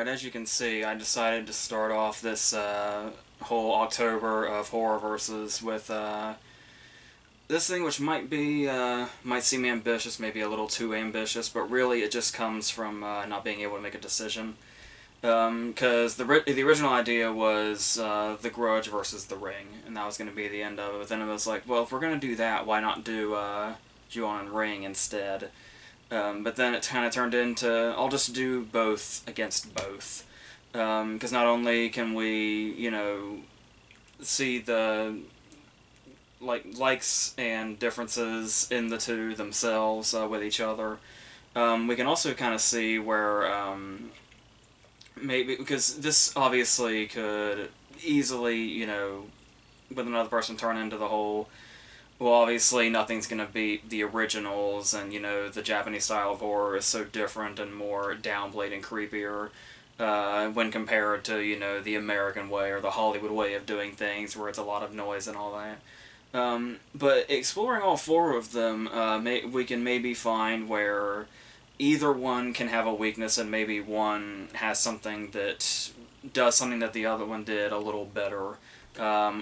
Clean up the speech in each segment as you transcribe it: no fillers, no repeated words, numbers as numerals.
Alright, as you can see, I decided to start off this whole October of horror verses with this thing which might seem ambitious, maybe a little too ambitious, but really it just comes from not being able to make a decision. Because the original idea was the Grudge versus the Ring, and that was going to be the end of it. But then it was like, well, if we're going to do that, why not do Ju-on and Ring instead? But then it kind of turned into, I'll just do both against both. Because not only can we, see the likes and differences in the two themselves with each other, we can also kind of see where maybe, because this obviously could easily, with another person turn into the whole, well, obviously nothing's going to beat the originals, and, the Japanese style of horror is so different and more downplayed and creepier when compared to, the American way or the Hollywood way of doing things, where it's a lot of noise and all that. But exploring all four of them, we can maybe find where either one can have a weakness, and maybe one has something that does something that the other one did a little better,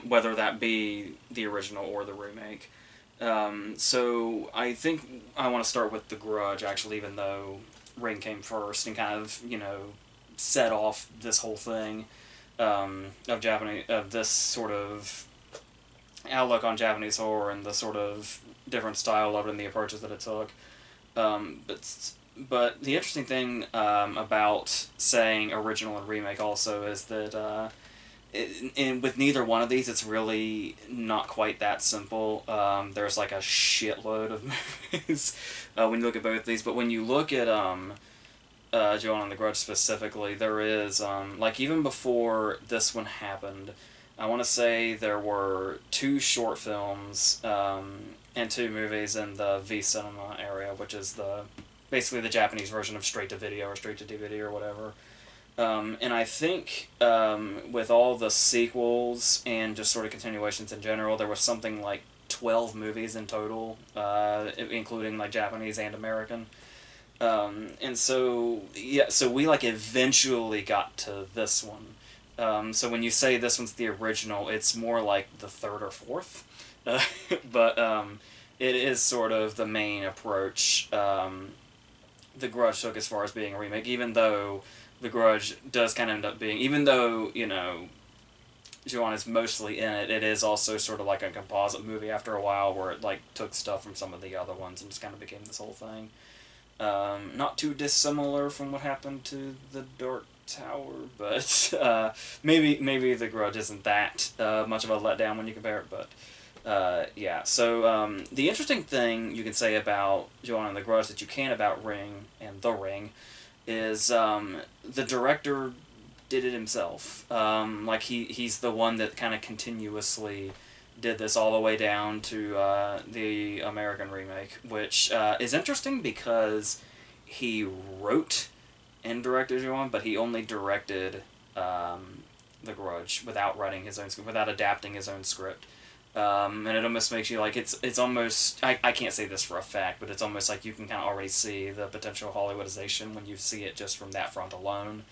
whether that be the original or the remake. So I think I want to start with The Grudge, actually, even though Ring came first and kind of, set off this whole thing of this sort of outlook on Japanese horror and the sort of different style of it and the approaches that it took. But the interesting thing about saying original and remake also is that with neither one of these, it's really not quite that simple. There's like a shitload of movies when you look at both of these. But when you look at Ju-on and the Grudge specifically, there is, like, even before this one happened, I want to say there were 2 short films and 2 movies in the V Cinema area, which is basically the Japanese version of straight to video or straight to DVD or whatever. And I think with all the sequels and just sort of continuations in general, there was something like 12 movies in total, including like Japanese and American. And so, yeah, so we like eventually got to this one. So when you say this one's the original, it's more like the 3rd or 4th. But it is sort of the main approach The Grudge took as far as being a remake, even though The Grudge does kind of end up being, even though, Ju-on is mostly in it, it is also sort of like a composite movie after a while, where it like took stuff from some of the other ones and just kind of became this whole thing. Not too dissimilar from what happened to The Dark Tower, but maybe The Grudge isn't that much of a letdown when you compare it, but yeah. So the interesting thing you can say about Ju-on and the Grudge that you can about Ring and The Ring is the director did it himself. Like he's the one that kind of continuously did this all the way down to the American remake, which is interesting because he wrote and directed Ju-on, but he only directed The Grudge without writing his own script, without adapting his own script. And it almost makes you like, it's almost, I can't say this for a fact, but it's almost like you can kind of already see the potential Hollywoodization when you see it just from that front alone.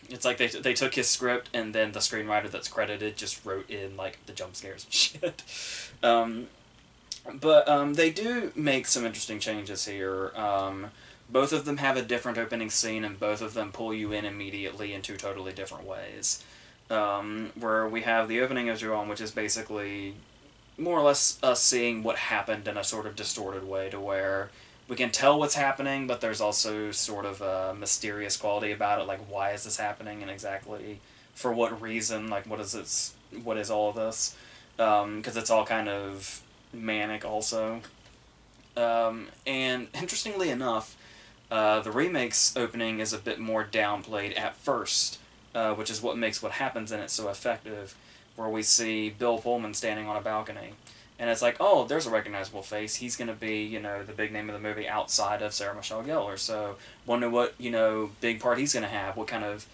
It's like they took his script, and then the screenwriter that's credited just wrote in like the jump scares and shit. But they do make some interesting changes here. Both of them have a different opening scene, and both of them pull you in immediately in 2 totally different ways. Where we have the opening of Ju-on, which is basically more or less us seeing what happened in a sort of distorted way, to where we can tell what's happening, but there's also sort of a mysterious quality about it, like why is this happening and exactly for what reason, like what is all of this, because it's all kind of manic also. And interestingly enough, the remake's opening is a bit more downplayed at first, which is what makes what happens in it so effective, where we see Bill Pullman standing on a balcony. And it's like, oh, there's a recognizable face. He's going to be, the big name of the movie outside of Sarah Michelle Gellar. So, wonder what, big part he's going to have. What kind of,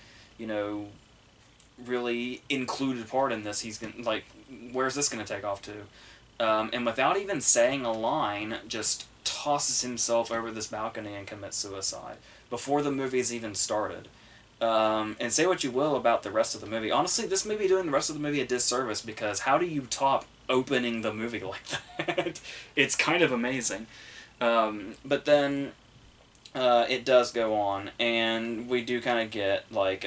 really included part in this he's going to, like, where's this going to take off to? And without even saying a line, just tosses himself over this balcony and commits suicide before the movie's even started. And say what you will about the rest of the movie. Honestly, this may be doing the rest of the movie a disservice because how do you top opening the movie like that? It's kind of amazing. But then it does go on, and we do kind of get like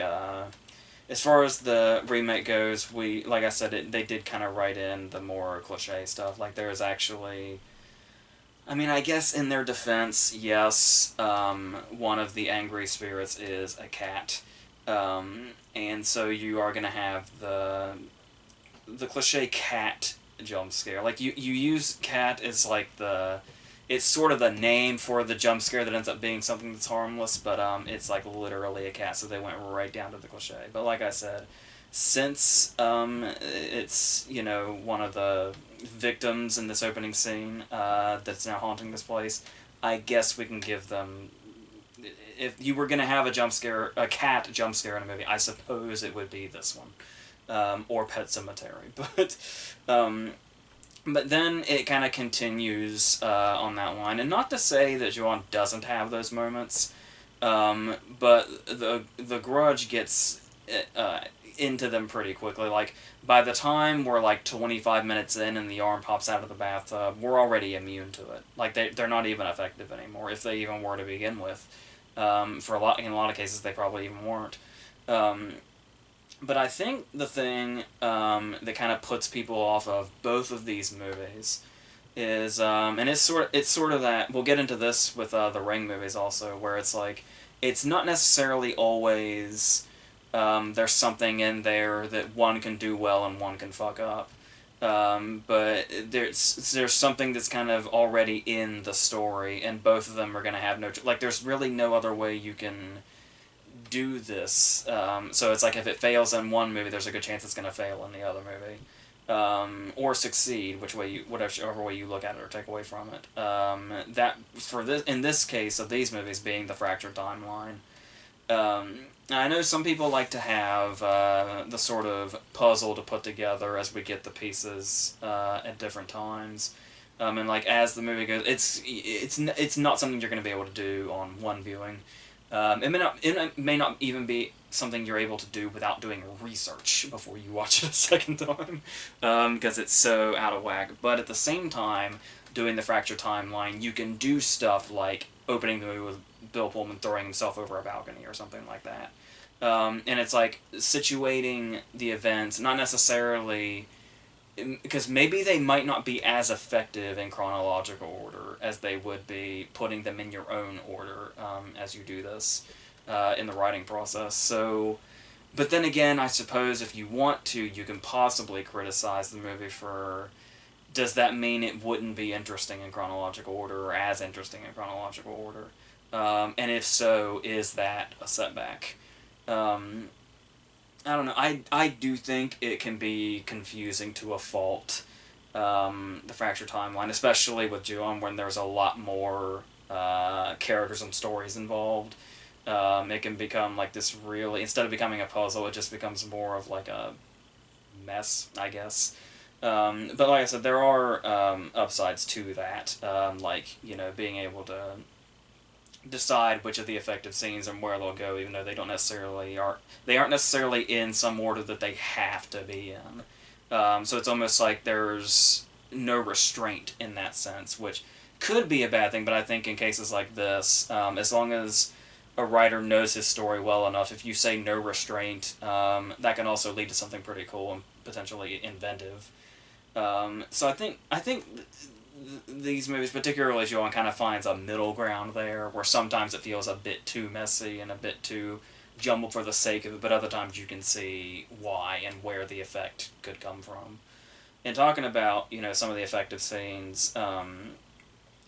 as far as the remake goes, we like I said, they did kind of write in the more cliche stuff. Like there is actually, I mean, I guess in their defense, yes, one of the angry spirits is a cat, and so you are gonna have the cliche cat jump scare. Like you use cat as like the it's sort of the name for the jump scare that ends up being something that's harmless, but it's like literally a cat, so they went right down to the cliche. But like I said, since it's one of the victims in this opening scene that's now haunting this place, I guess we can give them. If you were gonna have a cat jump scare in a movie, I suppose it would be this one, or Pet Cemetery, but. But then it kind of continues on that line, and not to say that Joan doesn't have those moments, but the Grudge gets into them pretty quickly. Like by the time we're like 25 minutes in and the arm pops out of the bathtub, we're already immune to it. Like they're not even effective anymore, if they even were to begin with. In a lot of cases, they probably even weren't. But I think the thing that kind of puts people off of both of these movies is, and it's sort of that we'll get into this with the Ring movies also, where it's like it's not necessarily always there's something in there that one can do well and one can fuck up, but there's something that's kind of already in the story, and both of them are gonna have like there's really no other way you can do this. So it's like if it fails in one movie, there's a good chance it's going to fail in the other movie, or succeed, whichever way you look at it or take away from it. That for this in this case of these movies being the fractured timeline. I know some people like to have the sort of puzzle to put together as we get the pieces at different times. And like as the movie goes, it's not something you're going to be able to do on one viewing. It may not even be something you're able to do without doing research before you watch it a second time, because it's so out of whack. But at the same time, doing the fractured timeline, you can do stuff like opening the movie with Bill Pullman throwing himself over a balcony or something like that. And it's like situating the events, not necessarily because maybe they might not be as effective in chronological order as they would be putting them in your own order as you do this in the writing process. So, but then again, I suppose if you want to, you can possibly criticize the movie for. Does that mean it wouldn't be interesting in chronological order or as interesting in chronological order? And if so, is that a setback? I don't know. I do think it can be confusing to a fault, the fractured timeline, especially with Ju-on when there's a lot more characters and stories involved. It can become like this really, instead of becoming a puzzle, it just becomes more of like a mess, I guess. But like I said, there are upsides to that, like, being able to decide which of the effective scenes and where they'll go, even though they aren't necessarily in some order that they have to be in. So it's almost like there's no restraint in that sense, which could be a bad thing. But I think in cases like this, as long as a writer knows his story well enough, if you say no restraint, that can also lead to something pretty cool and potentially inventive. So I think these movies, particularly Joan, kind of finds a middle ground there, where sometimes it feels a bit too messy and a bit too jumbled for the sake of it, but other times you can see why and where the effect could come from. And talking about, some of the effective scenes,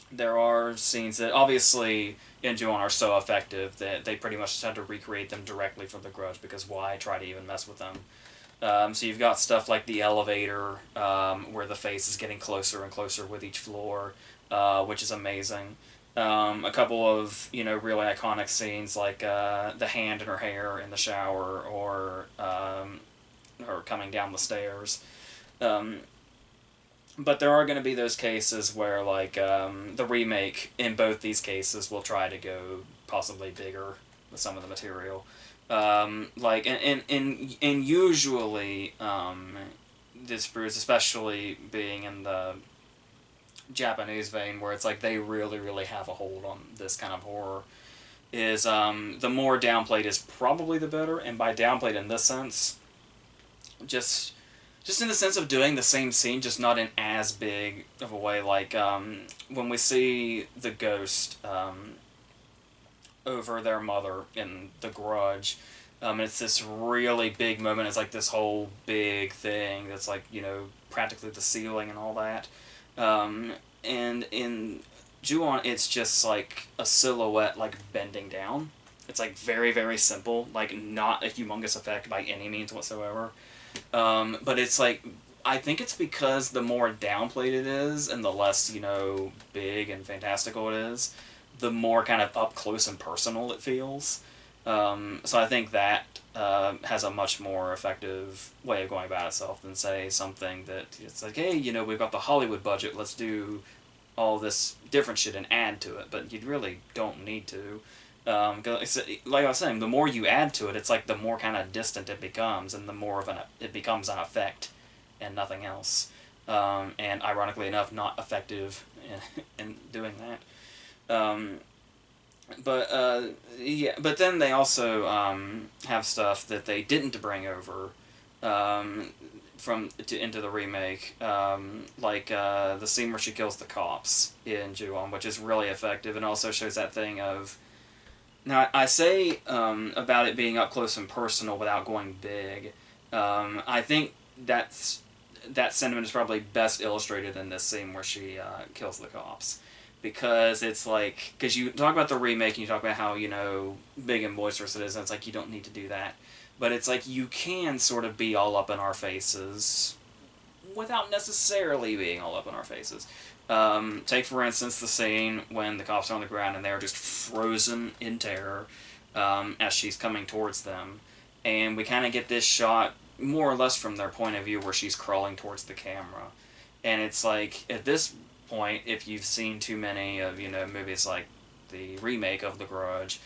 there are scenes that obviously in Joan are so effective that they pretty much just had to recreate them directly for The Grudge, because why try to even mess with them? So you've got stuff like the elevator, where the face is getting closer and closer with each floor, which is amazing. A couple of, really iconic scenes like the hand in her hair in the shower, or her coming down the stairs. But there are going to be those cases where, like, the remake, in both these cases, will try to go possibly bigger with some of the material. Like and usually this brews, especially being in the Japanese vein, where it's like they really have a hold on this kind of horror, is the more downplayed is probably the better. And by downplayed in this sense, just just in the sense of doing the same scene, just not in as big of a way. Like when we see the ghost over their mother in The Grudge. It's this really big moment. It's like this whole big thing that's like, practically the ceiling and all that. Um, and in Ju-on, it's just like a silhouette like bending down. It's like very simple, like not a humongous effect by any means whatsoever. But it's like, I think it's because the more downplayed it is and the less, big and fantastical it is, the more kind of up close and personal it feels. So I think that has a much more effective way of going about itself than, say, something that it's like, hey, we've got the Hollywood budget, let's do all this different shit and add to it. But you really don't need to. Like I was saying, the more you add to it, it's like the more kind of distant it becomes, and the more of it becomes an effect and nothing else. And ironically enough, not effective in doing that. Yeah, but then they also have stuff that they didn't bring over into the remake, like the scene where she kills the cops in Ju-on, which is really effective and also shows that thing of. Now I say about it being up close and personal without going big. I think that sentiment is probably best illustrated in this scene where she kills the cops, because it's like, because you talk about the remake and you talk about how big and boisterous it is, and it's like you don't need to do that, but it's like you can sort of be all up in our faces without necessarily being all up in our faces. Take for instance the scene when the cops are on the ground and they're just frozen in terror as she's coming towards them, and we kind of get this shot more or less from their point of view where she's crawling towards the camera, and it's like at this point, if you've seen too many of movies like the remake of The Grudge,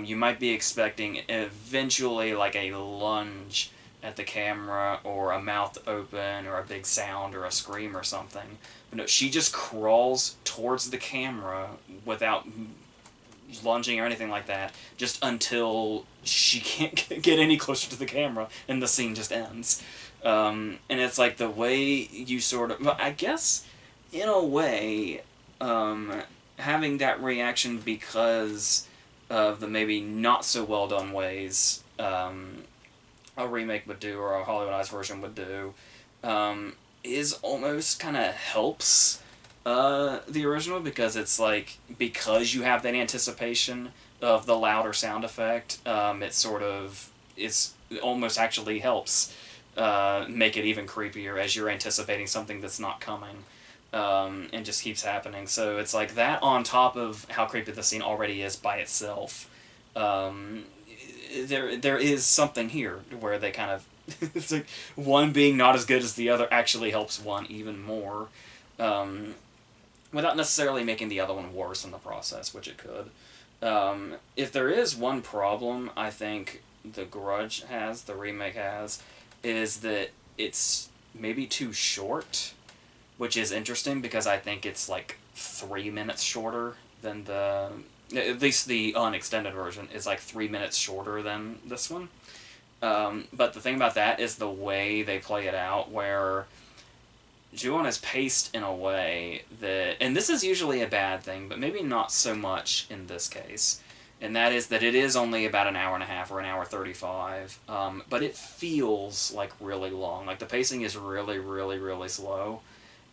you might be expecting eventually like a lunge at the camera or a mouth open or a big sound or a scream or something. But no, she just crawls towards the camera without lunging or anything like that, just until she can't get any closer to the camera and the scene just ends. And it's like the way you sort of, well, I guess in a way, having that reaction because of the maybe not so well done ways a remake would do or a Hollywoodized version would do, is almost kind of helps the original, because it's like, because you have that anticipation of the louder sound effect, it almost actually helps make it even creepier as you're anticipating something that's not coming. And just keeps happening. So it's like that on top of how creepy the scene already is by itself. There is something here where they kind of it's like one being not as good as the other actually helps one even more, without necessarily making the other one worse in the process, which it could. If there is one problem, I think the remake has, is that it's maybe too short, which is interesting because I think it's like 3 minutes shorter than at least the unextended version is like 3 minutes shorter than this one. But the thing about that is the way they play it out, where Ju-on is paced in a way that, and this is usually a bad thing, but maybe not so much in this case, and that is that it is only about an hour and a half or an hour 35, but it feels like really long. Like the pacing is really slow.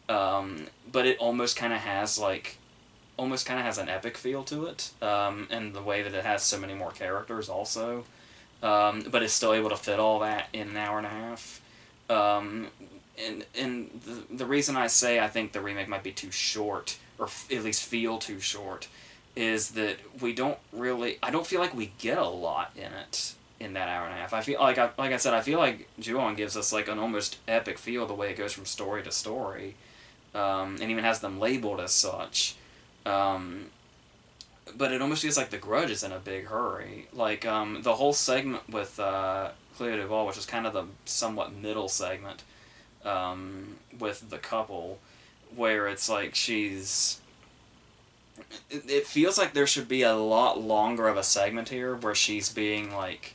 But it almost kind of has an epic feel to it, and the way that it has so many more characters also, but it's still able to fit all that in an hour and a half. And the reason I say I think the remake might be too short, or at least feel too short, is that I don't feel like we get a lot in it in that hour and a half. I feel like I said, I feel like Ju-on gives us like an almost epic feel the way it goes from story to story. And even has them labeled as such. but it almost feels like the Grudge is in a big hurry. Like the whole segment with Clea Duvall, which is kind of the somewhat middle segment with the couple, where it's like she's. It feels like there should be a lot longer of a segment here where she's being like.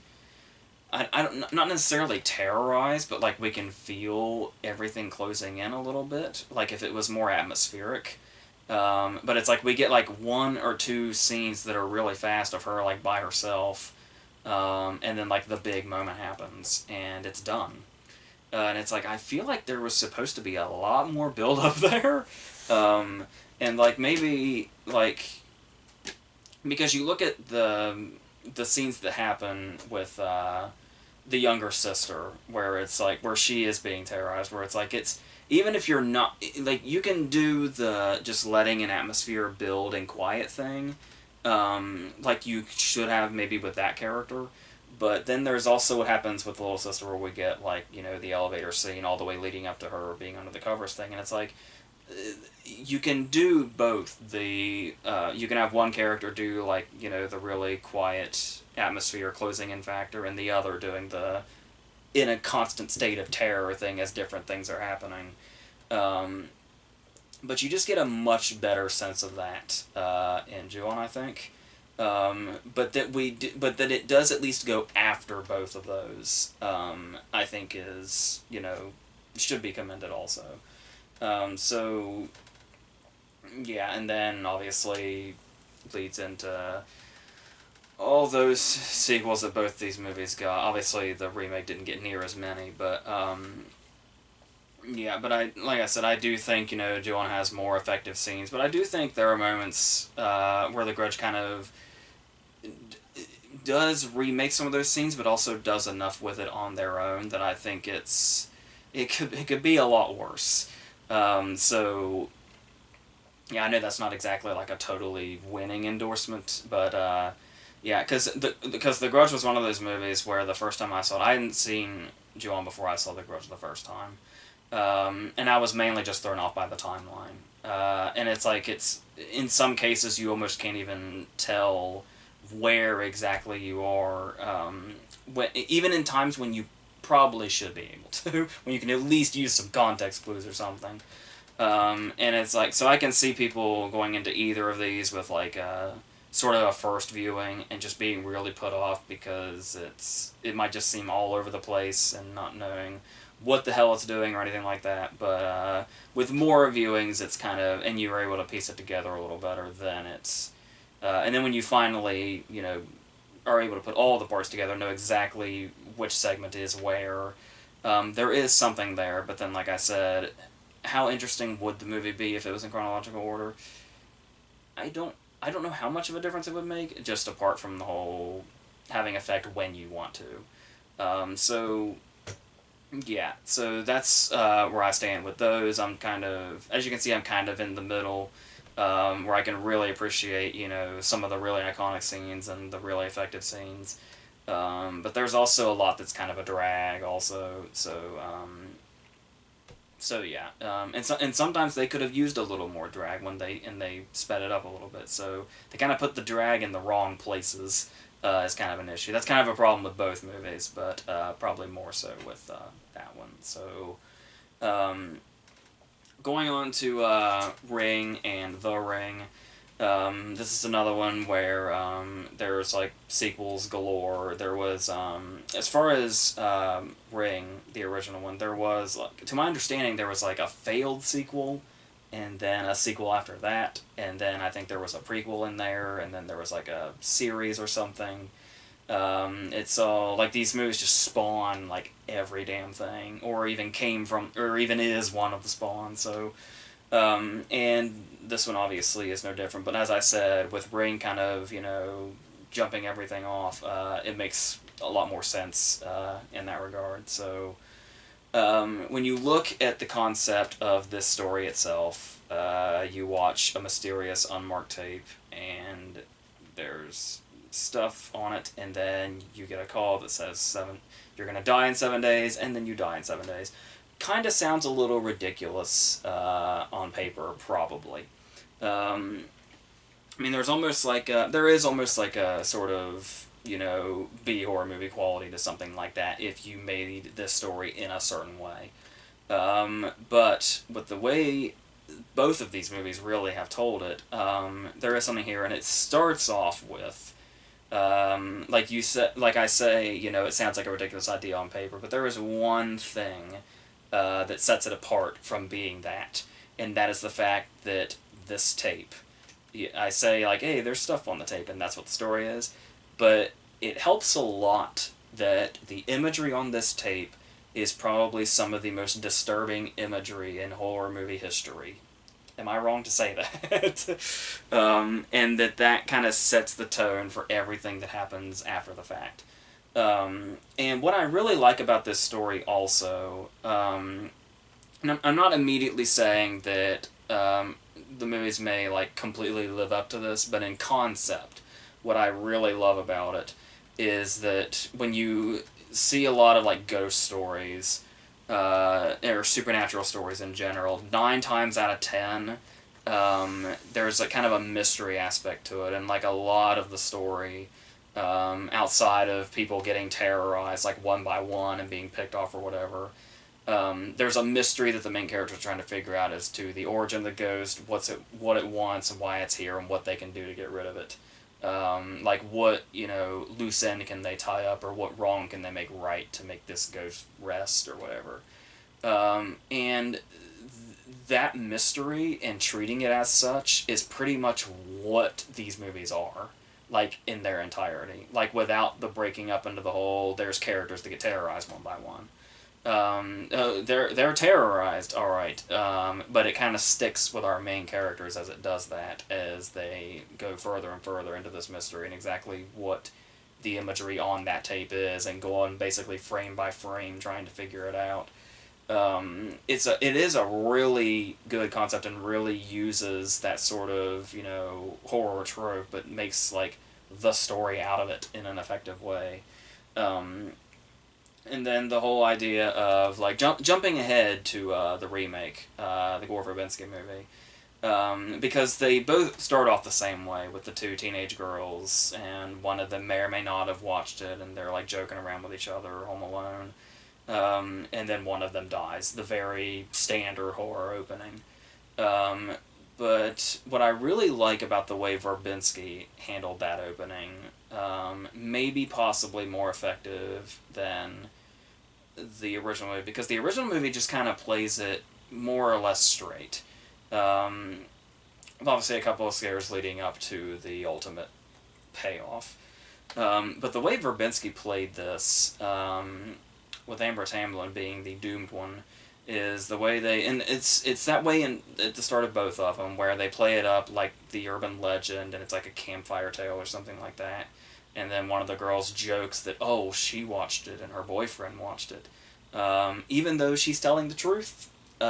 I don't, not necessarily terrorized, but like we can feel everything closing in a little bit. Like if it was more atmospheric. But it's like we get like one or two scenes that are really fast of her like by herself, and then like the big moment happens and it's done. And it's like I feel like there was supposed to be a lot more build up there, and like maybe like because you look at the scenes that happen with the younger sister, where it's like where she is being terrorized, where it's like it's even if you're not like you can do the just letting an atmosphere build and quiet thing, like you should have maybe with that character. But then there's also what happens with the little sister where we get like the elevator scene all the way leading up to her being under the covers thing, and it's like you can do both. You can have one character do like the really quiet atmosphere closing in factor, and the other doing the in a constant state of terror thing as different things are happening. Um, but you just get a much better sense of that in Ju-on, I think. But that it does at least go after both of those. I think is should be commended also. So yeah, and then obviously leads into all those sequels that both these movies got. Obviously, the remake didn't get near as many, but yeah. But like I said, I do think Ju-on has more effective scenes, but I do think there are moments where the Grudge kind of does remake some of those scenes, but also does enough with it on their own that I think it could be a lot worse. So yeah, I know that's not exactly like a totally winning endorsement, but yeah, because the Grudge was one of those movies where the first time I saw it, I hadn't seen Ju-on before I saw the Grudge the first time, and I was mainly just thrown off by the timeline. And it's like it's in some cases you almost can't even tell where exactly you are, even in times when you probably should be able to, when you can at least use some context clues or something. And it's like, so I can see people going into either of these with like sort of a first viewing and just being really put off because it might just seem all over the place and not knowing what the hell it's doing or anything like that. But with more viewings, it's kind of, and you're able to piece it together a little better, then it's, and then when you finally, are able to put all the parts together, know exactly which segment is where, there is something there, but then like I said, how interesting would the movie be if it was in chronological order? I don't know how much of a difference it would make, just apart from the whole having effect when you want to. So yeah, so that's where I stand with those. I'm kind of, as you can see, I'm kind of in the middle, where I can really appreciate some of the really iconic scenes and the really effective scenes. But there's also a lot that's kind of a drag also. So yeah, and sometimes they could have used a little more drag when they sped it up a little bit. So they kind of put the drag in the wrong places as kind of an issue. That's kind of a problem with both movies, but probably more so with that one. So going on to Ring and The Ring. This is another one where there's like sequels galore. There was as far as Ring, the original one, there was like, to my understanding, there was like a failed sequel, and then a sequel after that, and then I think there was a prequel in there, and then there was like a series or something. It's all like these movies just spawn like every damn thing, or even came from, or even is one of the spawn. So. And this one obviously is no different, but as I said, with Ring kind of, jumping everything off, it makes a lot more sense in that regard. So, when you look at the concept of this story itself, you watch a mysterious unmarked tape, and there's stuff on it, and then you get a call that says you're gonna die in 7 days, and then you die in 7 days. Kind of sounds a little ridiculous on paper, probably. I mean, there is almost like a sort of, you know, B horror movie quality to something like that if you made this story in a certain way. But with the way both of these movies really have told it, there is something here, and it starts off with, like I say, you know, it sounds like a ridiculous idea on paper, but there is one thing that sets it apart from being that, and that is the fact that this tape. I say like, hey, there's stuff on the tape, and that's what the story is, but it helps a lot that the imagery on this tape is probably some of the most disturbing imagery in horror movie history. Am I wrong to say that? And that kind of sets the tone for everything that happens after the fact. And what I really like about this story also, and I'm not immediately saying that the movies may like completely live up to this, but in concept, what I really love about it is that when you see a lot of like ghost stories, or supernatural stories in general, 9 times out of 10, there's a kind of a mystery aspect to it, and like a lot of the story, outside of people getting terrorized like one by one and being picked off or whatever, there's a mystery that the main character is trying to figure out as to the origin of the ghost, what it wants, and why it's here, and what they can do to get rid of it. Like what, you know, loose end can they tie up, or what wrong can they make right to make this ghost rest or whatever. And that mystery and treating it as such is pretty much what these movies are, like in their entirety. Like without the breaking up into the whole, there's characters that get terrorized one by one. They're terrorized, all right, but it kind of sticks with our main characters as it does that, as they go further and further into this mystery and exactly what the imagery on that tape is, and go on basically frame by frame trying to figure it out. It is a really good concept, and really uses that sort of, you know, horror trope, but makes like the story out of it in an effective way. Um, and then the whole idea of like jumping ahead to the remake, the Gore Verbinski movie, because they both start off the same way with the two teenage girls, and one of them may or may not have watched it, and they're like joking around with each other, home alone, and then one of them dies. The very standard horror opening. Um, but what I really like about the way Verbinski handled that opening, maybe possibly more effective than the original movie, because the original movie just kind of plays it more or less straight. Um, Obviously, a couple of scares leading up to the ultimate payoff. But the way Verbinski played this, with Amber Tamblyn being the doomed one, is the way they, and it's that way at the start of both of them, where they play it up like the urban legend, and it's like a campfire tale or something like that. And then one of the girls jokes that, oh, she watched it and her boyfriend watched it. Even though she's telling the truth,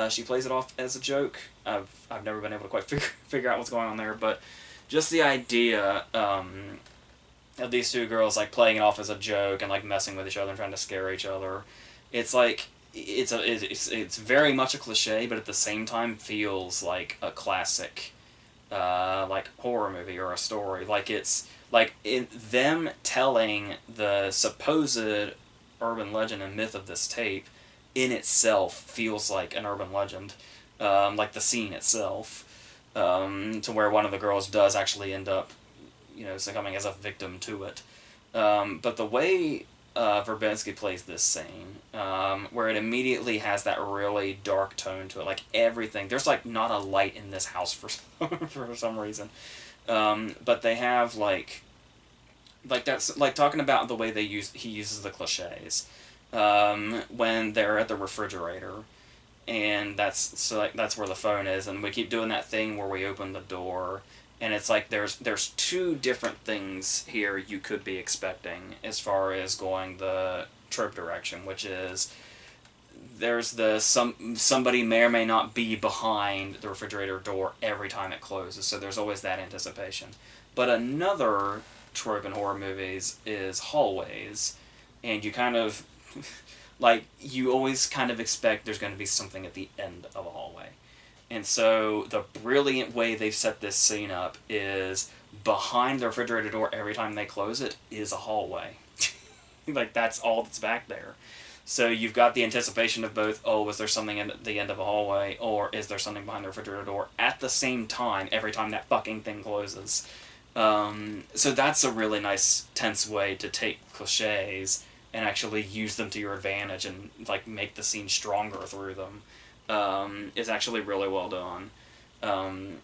she plays it off as a joke. I've never been able to quite figure out what's going on there, but just the idea, of these two girls like playing it off as a joke and like messing with each other and trying to scare each other, it's like it's very much a cliche, but at the same time feels like a classic, like horror movie or a story. Like it's like them telling the supposed urban legend and myth of this tape in itself feels like an urban legend, like the scene itself, to where one of the girls does actually end up, you know, succumbing as a victim to it. But the way Verbinski plays this scene, where it immediately has that really dark tone to it, like everything, there's like not a light in this house for for some reason, but they have like that's like talking about the way he uses the cliches, when they're at the refrigerator, and that's where the phone is, and we keep doing that thing where we open the door, and it's like there's two different things here you could be expecting as far as going the trope direction, which is there's somebody may or may not be behind the refrigerator door every time it closes, so there's always that anticipation. But another trope in horror movies is hallways, and you kind of like you always kind of expect there's going to be something at the end of a hallway. And so the brilliant way they've set this scene up is behind the refrigerator door every time they close it is a hallway. Like that's all that's back there. So you've got the anticipation of both, oh, is there something at the end of a hallway, or is there something behind the refrigerator door at the same time every time that fucking thing closes. So that's a really nice, tense way to take cliches and actually use them to your advantage and like make the scene stronger through them. Is actually really well done. Um,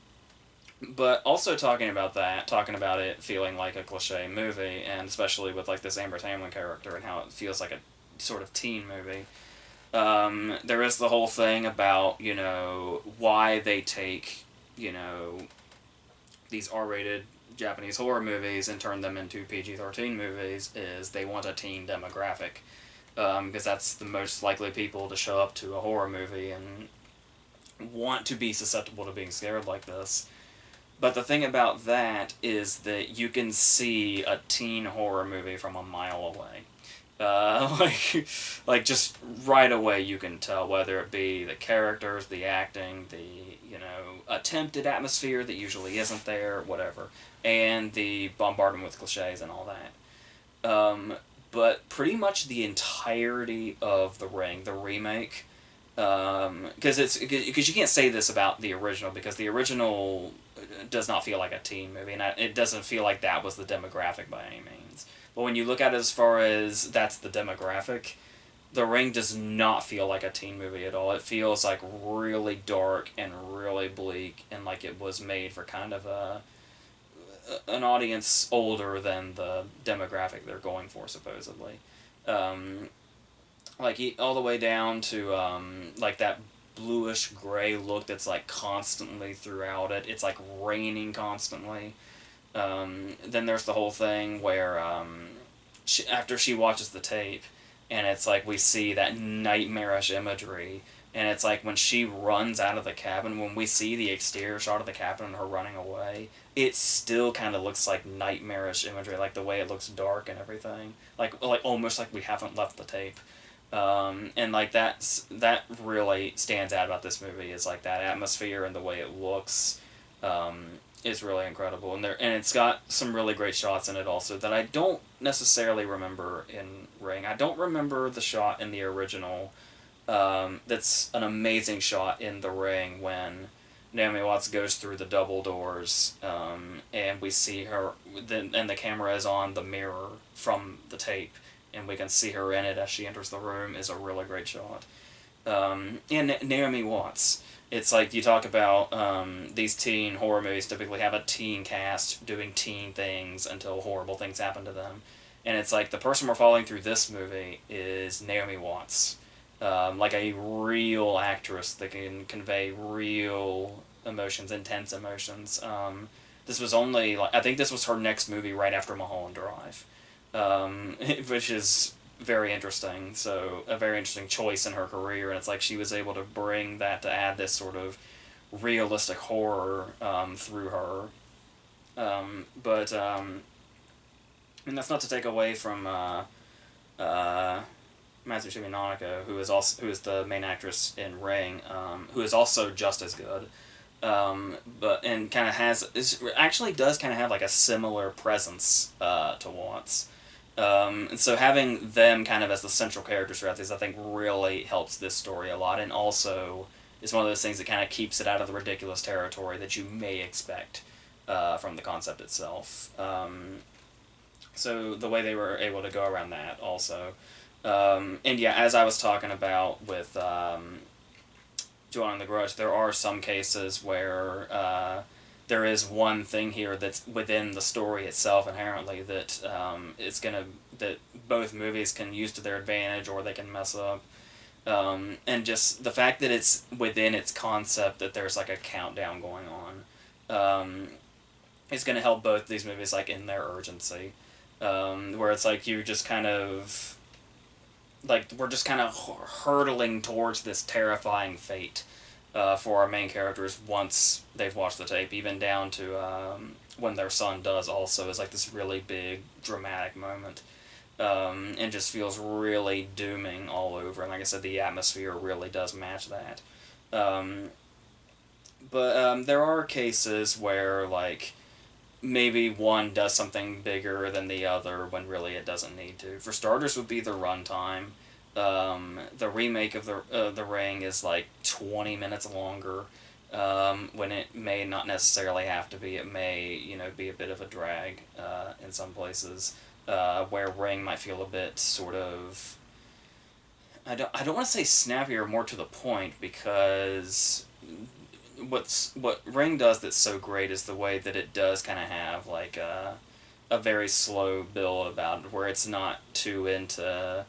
but also talking about it feeling like a cliche movie, and especially with like this Amber Tamlin character and how it feels like a sort of teen movie. There is the whole thing about, you know, why they take, you know, these R-rated Japanese horror movies and turn them into PG-13 movies is they want a teen demographic. Because that's the most likely people to show up to a horror movie and want to be susceptible to being scared like this. But the thing about that is that you can see a teen horror movie from a mile away. Like just right away you can tell, whether it be the characters, the acting, the, you know, attempted atmosphere that usually isn't there, whatever, and the bombardment with cliches and all that. But pretty much the entirety of The Ring, the remake, because you can't say this about the original, because the original does not feel like a teen movie, and it doesn't feel like that was the demographic by any means. But when you look at it as far as that's the demographic, The Ring does not feel like a teen movie at all. It feels like really dark and really bleak, and like it was made for kind of an audience older than the demographic they're going for, supposedly. Um, like all the way down to like that bluish gray look that's like constantly throughout it. It's like raining constantly. Then there's the whole thing where after she watches the tape, and it's like we see that nightmarish imagery, and it's like when she runs out of the cabin, when we see the exterior shot of the cabin and her running away, it still kind of looks like nightmarish imagery, like the way it looks dark and everything, like almost like we haven't left the tape. And like that really stands out about this movie, is like that atmosphere and the way it looks. Is really incredible, and it's got some really great shots in it also that I don't necessarily remember in Ring. I don't remember the shot in the original. That's an amazing shot in The Ring when Naomi Watts goes through the double doors, and we see her, and the camera is on the mirror from the tape, and we can see her in it as she enters the room. Is a really great shot. And Naomi Watts. It's like you talk about these teen horror movies typically have a teen cast doing teen things until horrible things happen to them. And it's like the person we're following through this movie is Naomi Watts. Like a real actress that can convey real emotions, intense emotions. This was only, like, I think this was her next movie right after Mulholland Drive. Which is very interesting. So a very interesting choice in her career, and it's like she was able to bring that to add this sort of realistic horror through her. But and that's not to take away from Matsushima Nanako, who is the main actress in Ring, who is also just as good. But and kind of actually does kind of have like a similar presence to Watts. And so having them kind of as the central characters throughout this, I think, really helps this story a lot, and also is one of those things that kind of keeps it out of the ridiculous territory that you may expect from the concept itself. So the way they were able to go around that also. And yeah, as I was talking about with Joanna and the Grudge, there are some cases where there is one thing here that's within the story itself inherently that that both movies can use to their advantage, or they can mess up. And just the fact that it's within its concept, that there's like a countdown going on, is going to help both these movies like in their urgency. Where it's like you just kind of like we're just kind of hurtling towards this terrifying fate for our main characters once they've watched the tape, even down to when their son does also, is like this really big dramatic moment, and just feels really dooming all over. And like I said, the atmosphere really does match that. But there are cases where like maybe one does something bigger than the other when really it doesn't need to. For starters, would be the runtime. The remake of the Ring is like 20 minutes longer. When it may not necessarily have to be, it may be a bit of a drag in some places. Where Ring might feel a bit sort of I don't want to say snappier, more to the point, because what Ring does that's so great is the way that it does kind of have like a very slow build about it, where it's not too into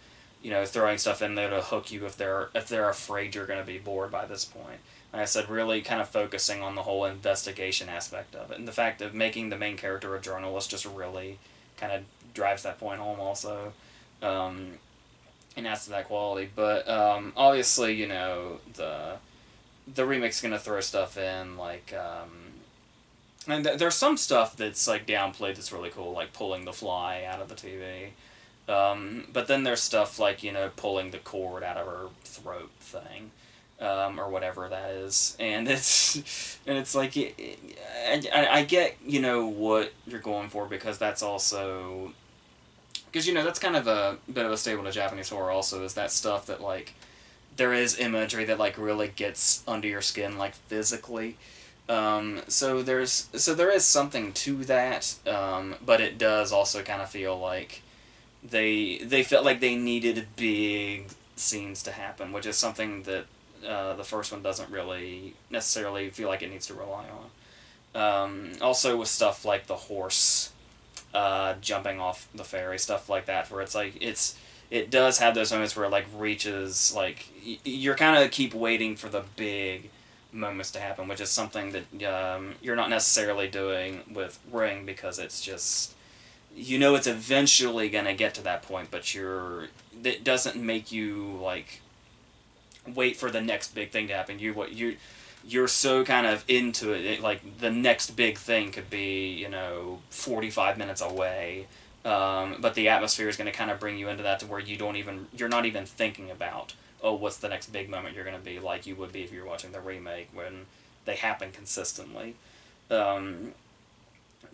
throwing stuff in there to hook you if they're afraid you're going to be bored by this point. Like I said, really kind of focusing on the whole investigation aspect of it, and the fact of making the main character a journalist just really kind of drives that point home also. Um, and adds to that quality. But obviously, the remake's gonna throw stuff in like, and there's some stuff that's like downplayed that's really cool, like pulling the fly out of the TV. But then there's stuff like pulling the cord out of her throat thing. Or whatever that is, and it's like I get what you're going for, because that's also because that's kind of a bit of a staple to Japanese horror. Also, is that stuff that like there is imagery that like really gets under your skin, like physically. So there is something to that, but it does also kind of feel like they felt like they needed big scenes to happen, which is something that the first one doesn't really necessarily feel like it needs to rely on. Also with stuff like the horse jumping off the ferry, stuff like that, where it does have those moments where it like reaches like you're kind of keep waiting for the big moments to happen, which is something that you're not necessarily doing with Ring, because it's just it's eventually gonna get to that point, but it doesn't make you like wait for the next big thing to happen. You're so kind of into it, like the next big thing could be 45 minutes away, but the atmosphere is going to kind of bring you into that to where you're not even thinking about, oh, what's the next big moment you're going to be, like you would be if you were watching the remake, when they happen consistently. um,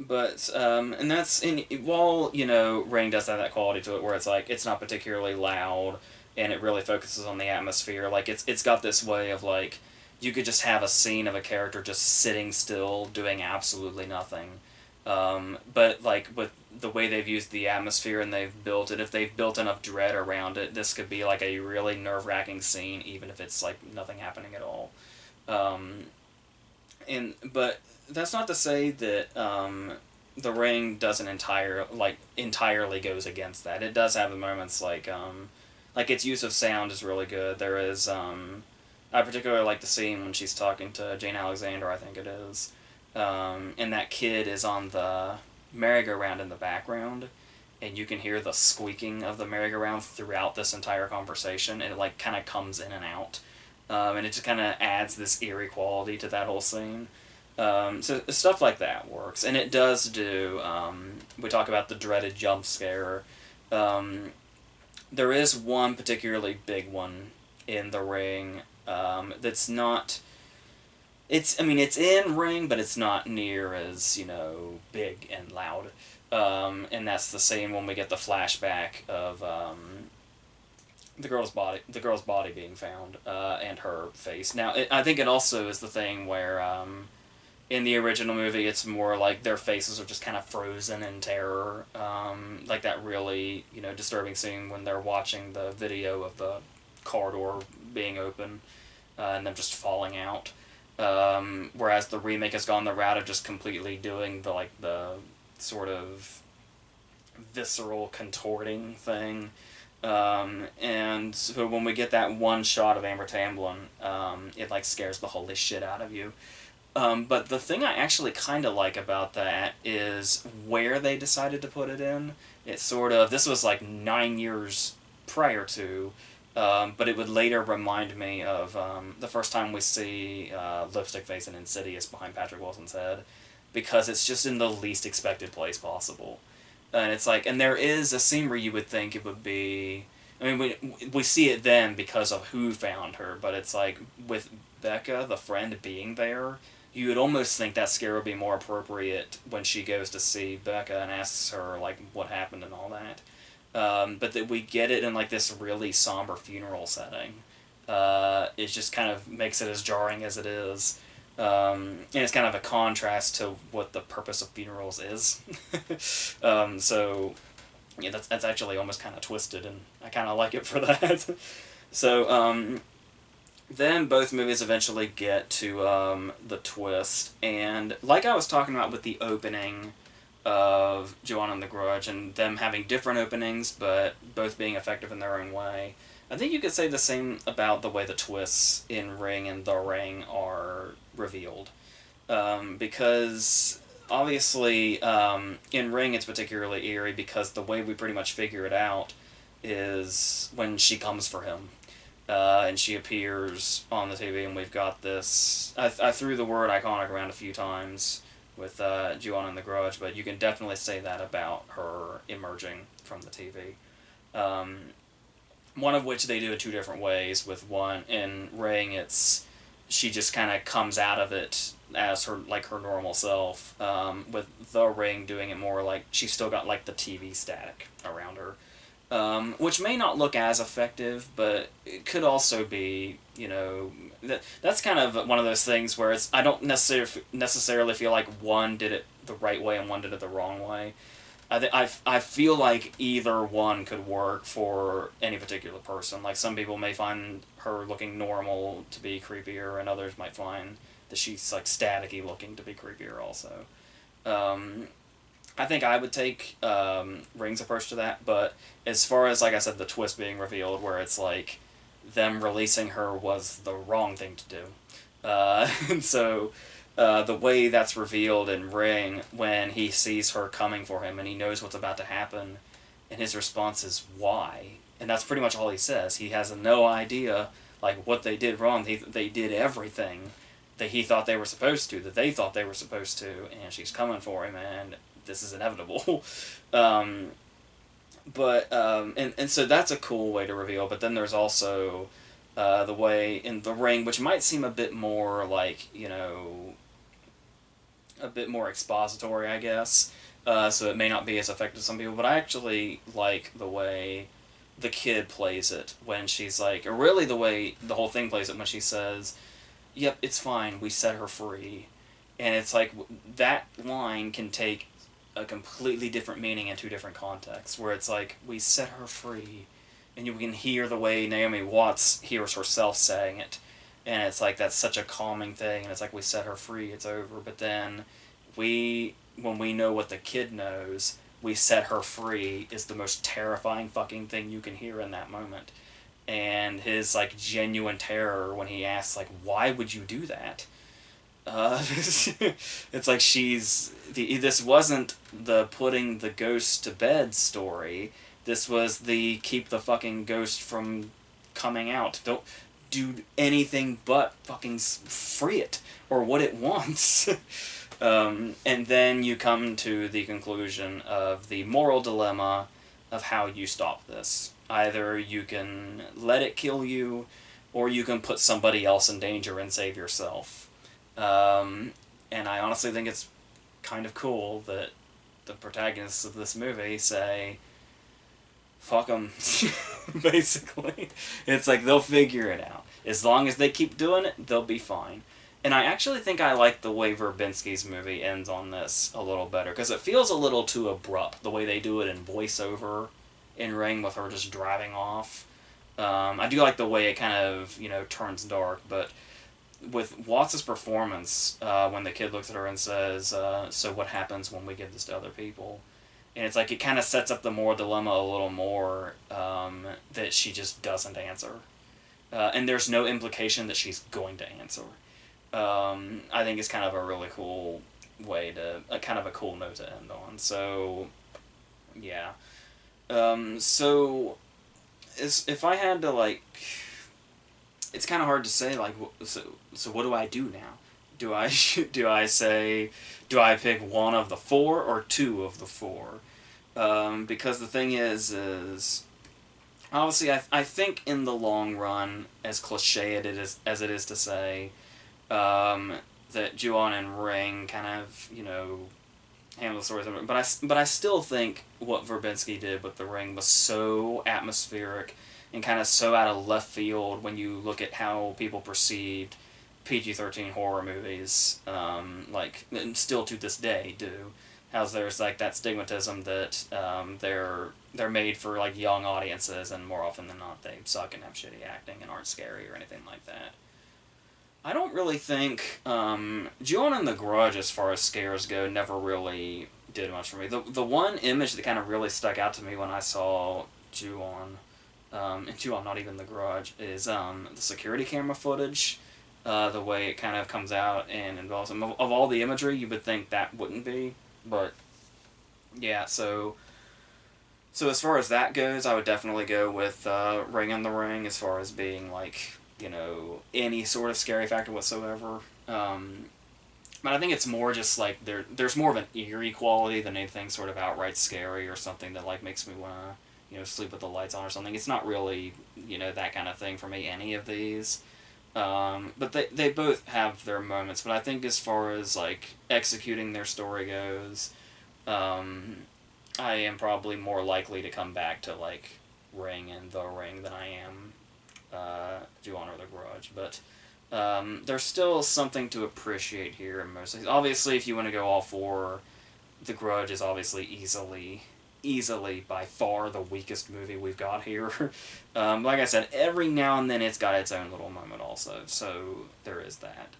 and that's while Ring does have that quality to it, where it's like it's not particularly loud, and it really focuses on the atmosphere. Like it's got this way of like you could just have a scene of a character just sitting still doing absolutely nothing. But like with the way they've used the atmosphere and they've built it, if they've built enough dread around it, this could be like a really nerve wracking scene, even if it's like nothing happening at all. Um, but that's not to say that the Ring doesn't entirely goes against that. It does have the moments like its use of sound is really good. There is I particularly like the scene when she's talking to Jane Alexander, I think it is, and that kid is on the merry-go-round in the background, and you can hear the squeaking of the merry-go-round throughout this entire conversation, and it like kind of comes in and out, and it just kind of adds this eerie quality to that whole scene. So stuff like that works, and it does do. We talk about the dreaded jump scare. Um, there is one particularly big one in the Ring. That's not. It's in Ring, but it's not near as big and loud. And that's the same when we get the flashback of the girl's body being found, and her face. Now, I think it also is the thing where in the original movie, it's more like their faces are just kind of frozen in terror, like that really disturbing scene when they're watching the video of the corridor being open, and them just falling out. Whereas the remake has gone the route of just completely doing the sort of visceral contorting thing. And so when we get that one shot of Amber Tamblyn, it like scares the holy shit out of you. But the thing I actually kind of like about that is where they decided to put it in. It's sort of, this was like 9 years prior to, but it would later remind me of the first time we see Lipstick Face and Insidious behind Patrick Wilson's head, because it's just in the least expected place possible. And it's like, and there is a scene where you would think it would be I mean, we see it then because of who found her, but it's like with Becca, the friend, being there, you would almost think that scare would be more appropriate when she goes to see Becca and asks her like what happened and all that. But that we get it in like this really somber funeral setting. It just kind of makes it as jarring as it is. And it's kind of a contrast to what the purpose of funerals is. So yeah, that's actually almost kind of twisted, and I kind of like it for that. So then both movies eventually get to the twist, and like I was talking about with the opening of Joanna and the Grudge, and them having different openings, but both being effective in their own way. I think you could say the same about the way the twists in Ring and The Ring are revealed. Because obviously, in Ring it's particularly eerie because the way we pretty much figure it out is when she comes for him. And she appears on the TV, and we've got this. I threw the word iconic around a few times with Joanna and the Grudge, but you can definitely say that about her emerging from the TV. Um, One of which they do it two different ways. With one in Ring, it's she just kind of comes out of it as her like her normal self. With The Ring, doing it more like she's still got like the TV static around her, which may not look as effective, but it could also be, that's kind of one of those things where it's I don't necessarily feel like one did it the right way and one did it the wrong way. I feel like either one could work for any particular person. Like some people may find her looking normal to be creepier, and others might find that she's like staticky looking to be creepier also. Um, I think I would take Ring's approach to that, but as far as, like I said, the twist being revealed, where it's like them releasing her was the wrong thing to do. And so the way that's revealed in Ring, when he sees her coming for him and he knows what's about to happen, and his response is, why? And that's pretty much all he says. He has no idea like what they did wrong. They did everything that he thought they were supposed to, that they thought they were supposed to, and she's coming for him, and this is inevitable. um, and so that's a cool way to reveal, but then there's also the way in The Ring, which might seem a bit more like, a bit more expository, I guess. So it may not be as effective to some people, but I actually like the way the kid plays it when she's like, or really the way the whole thing plays it when she says, yep, it's fine, we set her free. And it's like, that line can take a completely different meaning in two different contexts, where it's like, we set her free, and you can hear the way Naomi Watts hears herself saying it, and it's like, that's such a calming thing, and it's like, we set her free, it's over. But then when we know what the kid knows, we set her free is the most terrifying fucking thing you can hear in that moment. And his like genuine terror when he asks like, why would you do that? It's like this wasn't the putting the ghost to bed story. This was the keep the fucking ghost from coming out. Don't do anything but fucking free it, or what it wants. And then you come to the conclusion of the moral dilemma of how you stop this. Either you can let it kill you, or you can put somebody else in danger and save yourself. And I honestly think it's kind of cool that the protagonists of this movie say, fuck them, basically. It's like, they'll figure it out. As long as they keep doing it, they'll be fine. And I actually think I like the way Verbinski's movie ends on this a little better, because it feels a little too abrupt, the way they do it in voiceover in Ring with her just driving off. I do like the way it kind of, turns dark, but with Watts' performance, when the kid looks at her and says, so what happens when we give this to other people? And it's like, it kind of sets up the moral dilemma a little more, that she just doesn't answer. And there's no implication that she's going to answer. I think it's kind of a really cool way to, kind of a cool note to end on. So, yeah. So, if I had to, like, it's kind of hard to say, like, so what do I do now? Do I say, do I pick one of the four or two of the four? Because the thing is Obviously, I think in the long run, as cliche as it is to say, um, that Ju-on and Ring kind of, handle the stories. But I still think what Verbinski did with The Ring was so atmospheric and kind of so out of left field when you look at how people perceived PG-13 horror movies, and still to this day do. How there's like that stigmatism that they're made for like young audiences, and more often than not they suck and have shitty acting and aren't scary or anything like that. I don't really think Ju-on and the Grudge, as far as scares go, never really did much for me. The one image that kind of really stuck out to me when I saw Ju-on, and Ju-on, not even the Grudge, is the security camera footage. The way it kind of comes out and involves them. Of all the imagery, you would think that wouldn't be, but yeah. So as far as that goes, I would definitely go with Ring in the Ring as far as being like, any sort of scary factor whatsoever. But I think it's more just like there's more of an eerie quality than anything sort of outright scary or something that like makes me want to sleep with the lights on or something. It's not really that kind of thing for me. Any of these. But they both have their moments. But I think as far as like executing their story goes, I am probably more likely to come back to like Ring and The Ring than I am Ju-on or The Grudge. But there's still something to appreciate here in most. Obviously, if you want to go all four, The Grudge is obviously easily by far the weakest movie we've got here. Like I said, every now and then it's got its own little moment also, so there is that.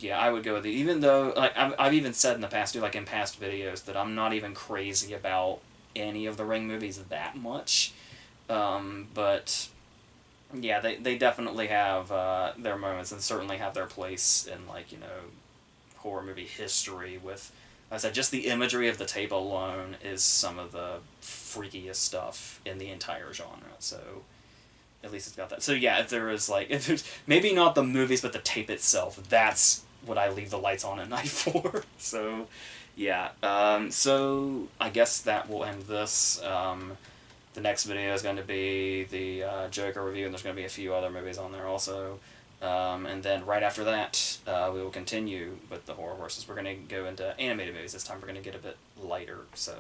Yeah, I would go with it. Even though, like, I've even said in the past, too, like in past videos, that I'm not even crazy about any of the Ring movies that much. But yeah, they definitely have their moments and certainly have their place in, like, horror movie history with, like I said, just the imagery of the tape alone is some of the freakiest stuff in the entire genre, so at least it's got that. So yeah, if there's maybe not the movies, but the tape itself, that's what I leave the lights on at night for. So yeah, so I guess that will end this. The next video is going to be the Joker review, and there's going to be a few other movies on there also. And then right after that, we will continue with the horror versus. We're going to go into animated movies. This time we're going to get a bit lighter. So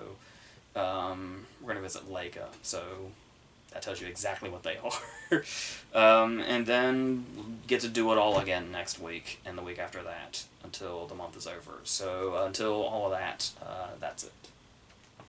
we're going to visit Leica. So that tells you exactly what they are. And then get to do it all again next week and the week after that until the month is over. So until all of that, that's it.